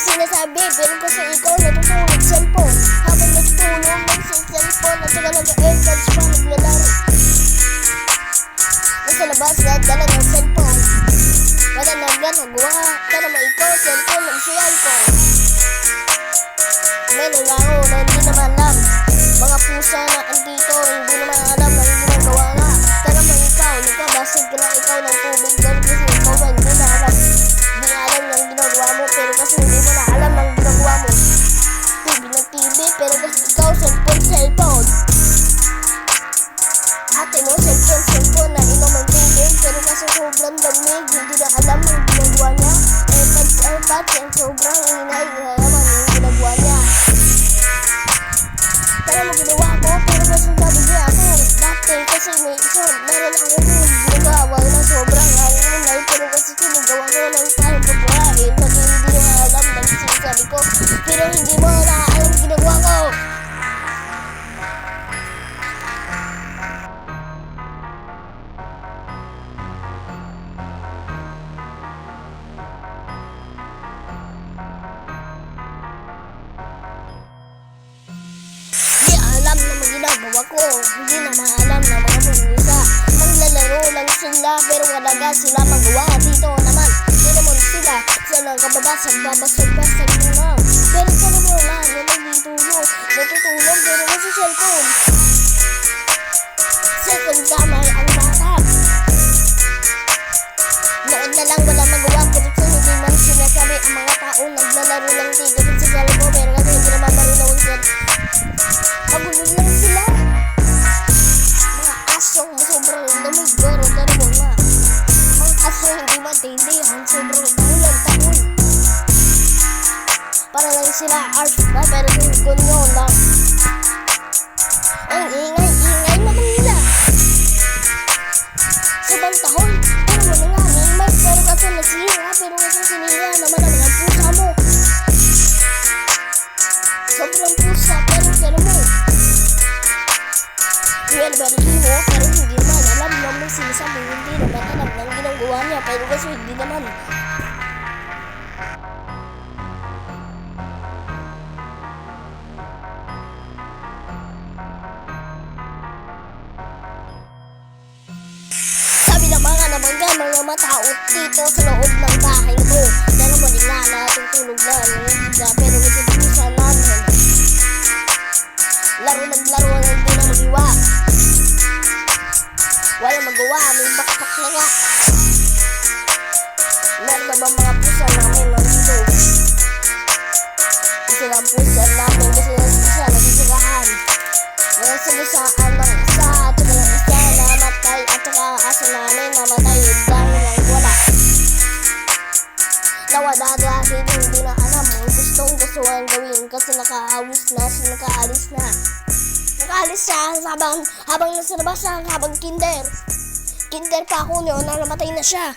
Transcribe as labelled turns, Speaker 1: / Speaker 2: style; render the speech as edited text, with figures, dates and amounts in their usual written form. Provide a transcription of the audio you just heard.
Speaker 1: sinasabi, pero kasi ikaw natutulog cellphone. Habang natutulog lang sa cellphone at saka nag-airpods pa naglalaro. Nasa labas dala ng cellphone. Wala na ginagawa, kaya naman ikaw cellphone nagsiyan ko. Meron nga ako na hindi naman alam. Mga pusa na andito, hindi naman alam na hindi ginagawa nga. Kaya naman ikaw, nagkabasig ka na ikaw ng tubig doon kasi ikaw ba hindi na alam. Hindi na alam ng ginagawa mo pero kasi hindi mo na alam ng ginagawa mo. TV na TV pero kasi ikaw cellphone. Ate mo cellphone na inom ang tubig pero kasi sobrang lamig, hindi na alam ng ginagawa niya. Airpods yan sobrang ingay, naman yung ginagawa niya. Kaya mo ginawa ko pero kasi sabi niya ako dati kasi may isang meron ako yung ginagawa na sobrang ingay pero kasi ginagawa ko ng tayo pagkain kasi hindi mo alam ng sinasabi ko pero hindi mo na alam ginagawa ko. Ginagawa ko, hindi na maalam na mga pumisa. Naglalaro lang sila pero wala sila magawa. Dito naman sila nagkababasag babasag na lang. Pero sana mo lang na natutulog pero kasi cellphone damay ang bata. Noon na lang wala magawa pero hindi man sinasabi ang mga tao naglalaro lang dito sa cellphone pero kasi hindi naman marunong sila. Magulo lang sila. Mga asong sobrang lamig pero taro mo nga. Ang aso hindi matindi ang sobrang taon. Para lang sila art na pero gunyo lang. Ang ingay naman nila. Sabang tahon pero mo na nga may pero kasi nasira pero kasi sinira naman ang mga pusa mo. Sobrang pusa pero mo. Well, pero hindi naman alam naman sinasabi, hindi naman alam ng ginagawa niya pero kasi hindi naman. Sabi ng mga nabangga mga matao dito sa loob ng bahay ko na naman nila natutulog na pero nagpupusa namin. Naglaro na hindi na magiwa. Wala magawa, may bakpak na nga. Meron na ba mga pusa namin nandito? Kasi lang pusa namin kasi sila nagsisirahan. Wala sagasaan ng isa at saka ng isa namatay at saka aso namin namatay dahil lang wala. Nawala dahil hindi na alam gusto ang gawin kasi nakaalis na. Nakaalis siya habang nasa labas siya habang kinder pa ako noon na namatay na siya.